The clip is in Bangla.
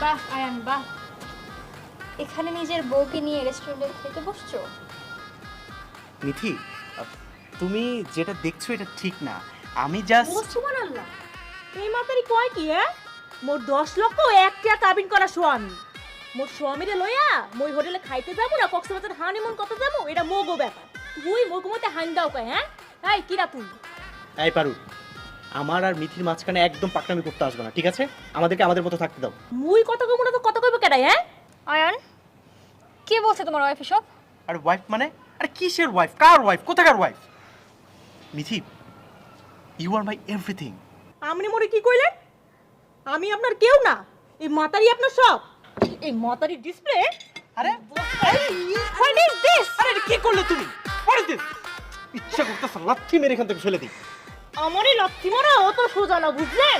বাহ আয়ান বাহ, এখানে নিজের বউকে নিয়ে রেস্টুরেন্টে খেতে বসছো? মিথি, তুমি যেটা দেখছো এটা ঠিক না। আমি জাস্ট সুবহানাল্লাহ, এই মাতারি কয় কি মোর 10 লক্ষ একটা কাবিন করা স্বামী, মোর স্বামীরে লইয়া মই হোটেলে খাইতে যাবো না কক্সবাজার হানিমুন করতে যাবো, এটা মোগো ব্যাপার। তুই মোর মতে হান দাও কয় এই কিরা তুই? এই পারু, আমার আর মিথির মাঝখানে একদম পাকনামি করতে আসবে না, ঠিক আছে? আমাদেরকে আমাদের মতো থাকতে দাও। মুই কথা কইব না তো কথা কইব কেডাই আয়ান, কে বলছে তোমার ওয়াইফ এসব? আর ওয়াইফ মানে? আরে কিসের ওয়াইফ? কার ওয়াইফ? কোথাকার wife? Mithi, you are my everything. আপনি মোরে কি কইলেন? আমি আপনার কেউ না, এই মাতারি আপনার সব। এই মাতারি ডিসপ্লে। আরে হোয়াট ইজ দিস? আরে এটা কি করলে তুমি? পরে দিন ইচ্ছা করতেছ লাথি মেরে এখান থেকে ফেলে দিই। আমারই লক্ষ্মী মারা অত সোজা না, বুঝলেন?